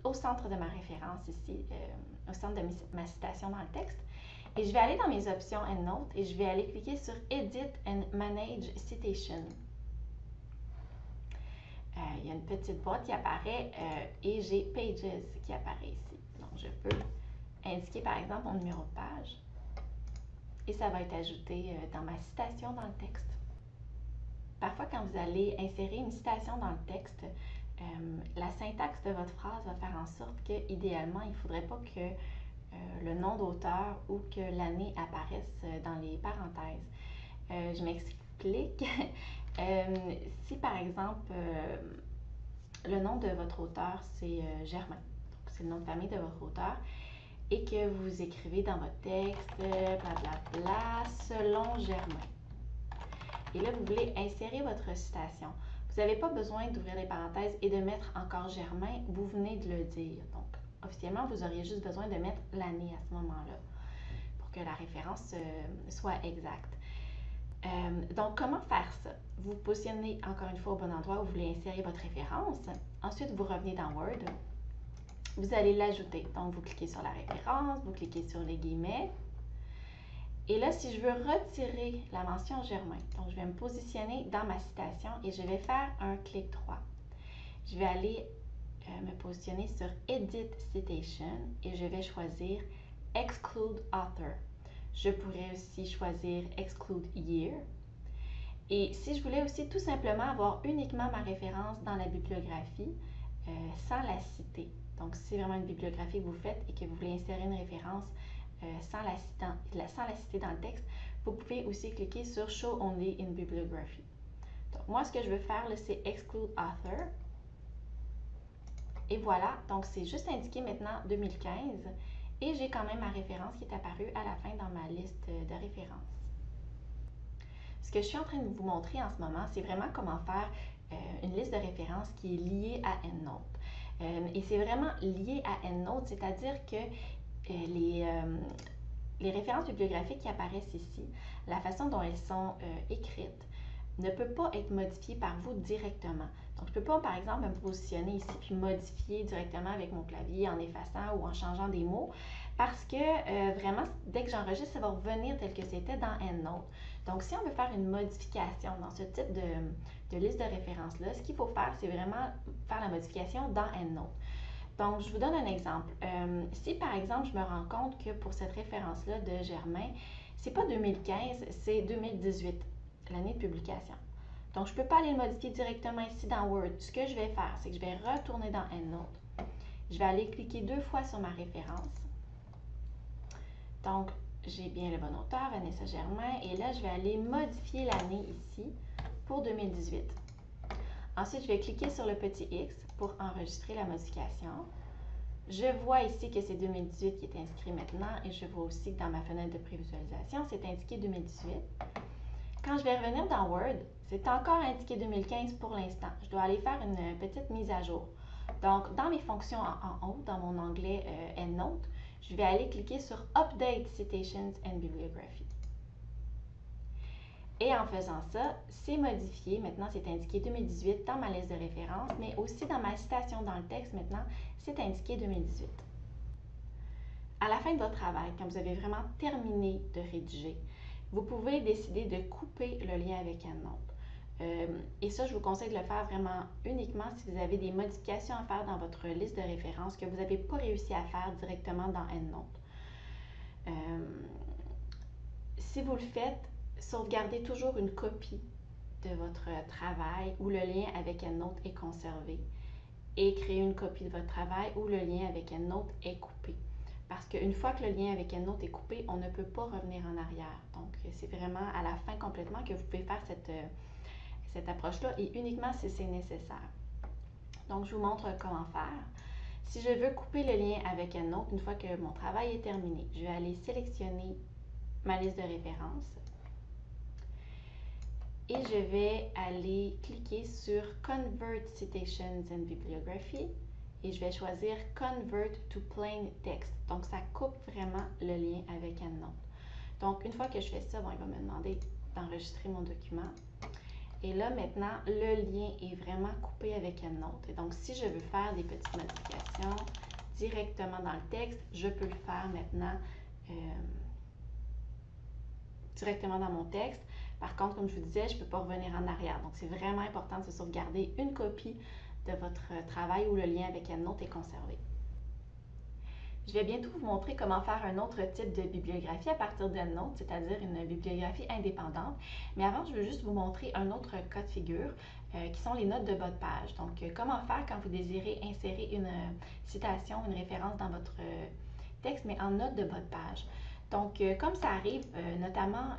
au centre de ma référence ici, au centre de ma citation dans le texte. Et je vais aller dans mes options EndNote et je vais aller cliquer sur Edit and Manage Citation. Il y a une petite boîte qui apparaît et j'ai Pages qui apparaît ici. Donc, je peux indiquer par exemple mon numéro de page et ça va être ajouté dans ma citation dans le texte. Parfois, quand vous allez insérer une citation dans le texte, la syntaxe de votre phrase va faire en sorte que, idéalement, il ne faudrait pas que le nom d'auteur ou que l'année apparaisse dans les parenthèses. Je m'explique. Si, par exemple, le nom de votre auteur, c'est Germain, donc c'est le nom de famille de votre auteur, et que vous écrivez dans votre texte, blablabla, selon Germain. Et là, vous voulez insérer votre citation. Vous n'avez pas besoin d'ouvrir les parenthèses et de mettre encore Germain, vous venez de le dire. Donc, officiellement, vous auriez juste besoin de mettre l'année à ce moment-là pour que la référence soit exacte. Donc, comment faire ça? Vous vous positionnez encore une fois au bon endroit où vous voulez insérer votre référence. Ensuite, vous revenez dans Word. Vous allez l'ajouter. Donc, vous cliquez sur la référence, vous cliquez sur les guillemets. Et là, si je veux retirer la mention Germain, donc je vais me positionner dans ma citation et je vais faire un clic droit. Je vais aller me positionner sur Edit Citation et je vais choisir Exclude Author. Je pourrais aussi choisir Exclude Year. Et si je voulais aussi tout simplement avoir uniquement ma référence dans la bibliographie sans la citer, donc si c'est vraiment une bibliographie que vous faites et que vous voulez insérer une référence sans la citer dans le texte, vous pouvez aussi cliquer sur Show Only in Bibliography. Donc, moi, ce que je veux faire, c'est Exclude Author. Et voilà, donc c'est juste indiqué maintenant 2015 et j'ai quand même ma référence qui est apparue à la fin dans ma liste de références. Ce que je suis en train de vous montrer en ce moment, c'est vraiment comment faire une liste de références qui est liée à EndNote. Et c'est vraiment lié à EndNote, c'est-à-dire que les références bibliographiques qui apparaissent ici, la façon dont elles sont écrites, ne peut pas être modifiée par vous directement. Donc, je ne peux pas, par exemple, me positionner ici puis modifier directement avec mon clavier en effaçant ou en changeant des mots parce que vraiment, dès que j'enregistre, ça va revenir tel que c'était dans EndNote. Donc, si on veut faire une modification dans ce type de liste de références-là, ce qu'il faut faire, c'est vraiment faire la modification dans EndNote. Donc, je vous donne un exemple. Si, par exemple, je me rends compte que pour cette référence-là de Germain, c'est pas 2015, c'est 2018, l'année de publication. Donc, je ne peux pas aller le modifier directement ici dans Word. Ce que je vais faire, c'est que je vais retourner dans EndNote. Je vais aller cliquer 2 fois sur ma référence. Donc, j'ai bien le bon auteur, Vanessa Germain, et là, je vais aller modifier l'année ici pour 2018. Ensuite, je vais cliquer sur le petit X pour enregistrer la modification. Je vois ici que c'est 2018 qui est inscrit maintenant et je vois aussi que dans ma fenêtre de prévisualisation, c'est indiqué 2018. Quand je vais revenir dans Word, c'est encore indiqué 2015 pour l'instant. Je dois aller faire une petite mise à jour. Donc, dans mes fonctions en haut, dans mon onglet EndNote, je vais aller cliquer sur Update Citations and Bibliography. Et en faisant ça, c'est modifié. Maintenant, c'est indiqué 2018 dans ma liste de références, mais aussi dans ma citation dans le texte, maintenant, c'est indiqué 2018. À la fin de votre travail, quand vous avez vraiment terminé de rédiger, vous pouvez décider de couper le lien avec EndNote. Et ça, je vous conseille de le faire vraiment uniquement si vous avez des modifications à faire dans votre liste de références que vous n'avez pas réussi à faire directement dans EndNote. Si vous le faites, sauvegardez toujours une copie de votre travail où le lien avec EndNote est conservé et créez une copie de votre travail où le lien avec EndNote est coupé. Parce qu'une fois que le lien avec EndNote est coupé, on ne peut pas revenir en arrière. Donc, c'est vraiment à la fin complètement que vous pouvez faire cette approche-là et uniquement si c'est nécessaire. Donc, je vous montre comment faire. Si je veux couper le lien avec EndNote, une fois que mon travail est terminé, je vais aller sélectionner ma liste de références et je vais aller cliquer sur Convert Citations and Bibliography et je vais choisir Convert to Plain Text. Donc, ça coupe vraiment le lien avec EndNote. Donc, une fois que je fais ça, bon, il va me demander d'enregistrer mon document. Et là, maintenant, le lien est vraiment coupé avec EndNote. Et donc, si je veux faire des petites modifications directement dans le texte, je peux le faire maintenant directement dans mon texte. Par contre, comme je vous disais, je ne peux pas revenir en arrière. Donc, c'est vraiment important de se sauvegarder une copie de votre travail où le lien avec EndNote est conservé. Je vais bientôt vous montrer comment faire un autre type de bibliographie à partir d'EndNote, c'est-à-dire une bibliographie indépendante. Mais avant, je veux juste vous montrer un autre cas de figure qui sont les notes de bas de page. Donc, comment faire quand vous désirez insérer une citation, une référence dans votre texte, mais en note de bas de page. Donc, comme ça arrive notamment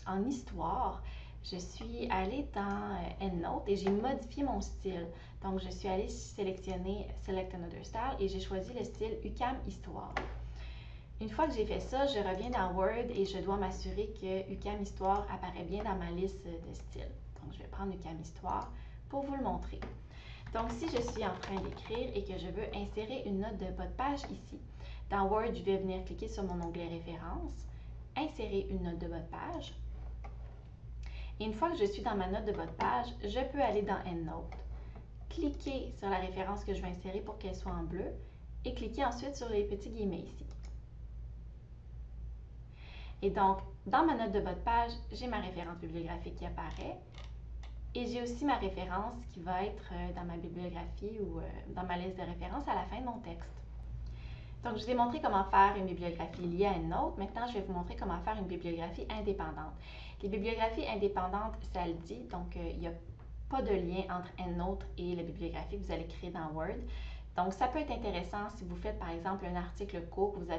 en histoire, je suis allée dans EndNote et j'ai modifié mon style. Donc, je suis allée sélectionner Select Another Style et j'ai choisi le style UQAM Histoire. Une fois que j'ai fait ça, je reviens dans Word et je dois m'assurer que UQAM Histoire apparaît bien dans ma liste de styles. Donc, je vais prendre UQAM Histoire pour vous le montrer. Donc, si je suis en train d'écrire et que je veux insérer une note de bas de page ici, dans Word, je vais venir cliquer sur mon onglet Références, insérer une note de bas de page. Et une fois que je suis dans ma note de bas de page, je peux aller dans EndNote, cliquer sur la référence que je vais insérer pour qu'elle soit en bleu et cliquer ensuite sur les petits guillemets ici. Et donc, dans ma note de bas de page, j'ai ma référence bibliographique qui apparaît et j'ai aussi ma référence qui va être dans ma bibliographie ou dans ma liste de références à la fin de mon texte. Donc, je vous ai montré comment faire une bibliographie liée à EndNote. Maintenant, je vais vous montrer comment faire une bibliographie indépendante. Les bibliographies indépendantes, ça le dit, donc il n'y a pas de lien entre EndNote et la bibliographie que vous allez créer dans Word. Donc, ça peut être intéressant si vous faites, par exemple, un article court, vous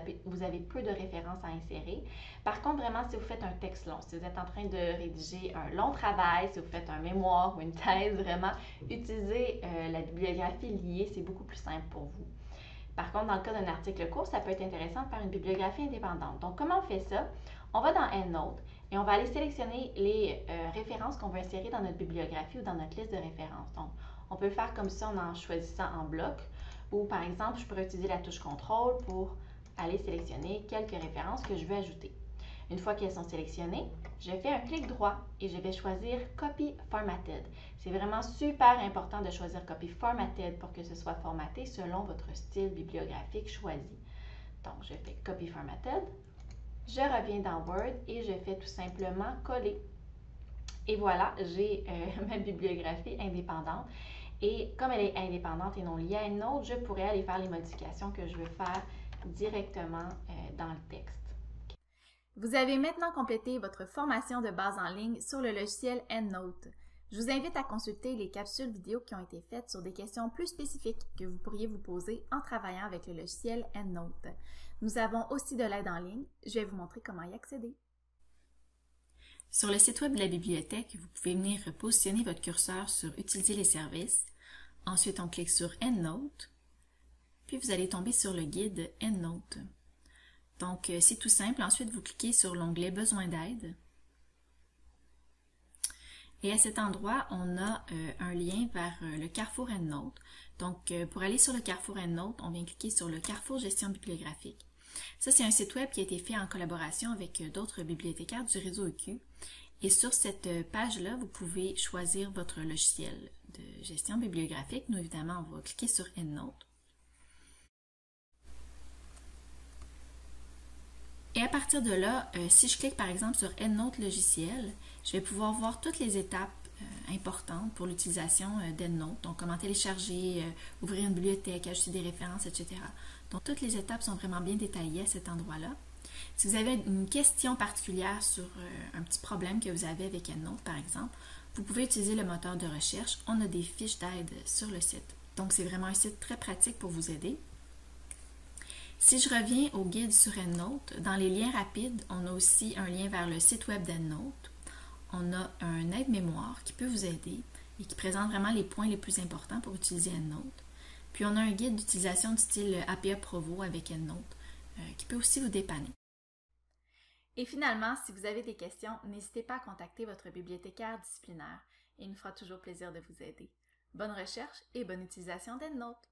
avez peu de références à insérer. Par contre, vraiment, si vous faites un texte long, si vous êtes en train de rédiger un long travail, si vous faites un mémoire ou une thèse, vraiment, utilisez la bibliographie liée, c'est beaucoup plus simple pour vous. Par contre, dans le cas d'un article court, ça peut être intéressant de faire une bibliographie indépendante. Donc, comment on fait ça? On va dans EndNote et on va aller sélectionner les références qu'on veut insérer dans notre bibliographie ou dans notre liste de références. Donc, on peut le faire comme ça en choisissant en bloc. Ou par exemple, je pourrais utiliser la touche CTRL pour aller sélectionner quelques références que je veux ajouter. Une fois qu'elles sont sélectionnées, je fais un clic droit et je vais choisir Copy Formatted. C'est vraiment super important de choisir Copy Formatted pour que ce soit formaté selon votre style bibliographique choisi. Donc, je fais Copy Formatted, je reviens dans Word et je fais tout simplement coller. Et voilà, j'ai ma bibliographie indépendante. Et comme elle est indépendante et non liée à EndNote, je pourrais aller faire les modifications que je veux faire directement dans le texte. Vous avez maintenant complété votre formation de base en ligne sur le logiciel EndNote. Je vous invite à consulter les capsules vidéo qui ont été faites sur des questions plus spécifiques que vous pourriez vous poser en travaillant avec le logiciel EndNote. Nous avons aussi de l'aide en ligne. Je vais vous montrer comment y accéder. Sur le site web de la bibliothèque, vous pouvez venir positionner votre curseur sur « Utiliser les services ». Ensuite, on clique sur « EndNote ». Puis, vous allez tomber sur le guide « EndNote ». Donc, c'est tout simple. Ensuite, vous cliquez sur l'onglet « Besoin d'aide ». Et à cet endroit, on a un lien vers le carrefour EndNote. Donc, pour aller sur le carrefour EndNote, on vient cliquer sur le carrefour gestion bibliographique. Ça, c'est un site web qui a été fait en collaboration avec d'autres bibliothécaires du réseau EQ. Et sur cette page-là, vous pouvez choisir votre logiciel de gestion bibliographique. Nous, évidemment, on va cliquer sur EndNote. Et à partir de là, si je clique par exemple sur EndNote logiciel, je vais pouvoir voir toutes les étapes importantes pour l'utilisation d'EndNote. Donc, comment télécharger, ouvrir une bibliothèque, ajouter des références, etc. Donc, toutes les étapes sont vraiment bien détaillées à cet endroit-là. Si vous avez une question particulière sur un petit problème que vous avez avec EndNote, par exemple, vous pouvez utiliser le moteur de recherche. On a des fiches d'aide sur le site. Donc, c'est vraiment un site très pratique pour vous aider. Si je reviens au guide sur EndNote, dans les liens rapides, on a aussi un lien vers le site web d'EndNote. On a un aide-mémoire qui peut vous aider et qui présente vraiment les points les plus importants pour utiliser EndNote. Puis on a un guide d'utilisation du style APA Provo avec EndNote qui peut aussi vous dépanner. Et finalement, si vous avez des questions, n'hésitez pas à contacter votre bibliothécaire disciplinaire. Il nous fera toujours plaisir de vous aider. Bonne recherche et bonne utilisation d'EndNote!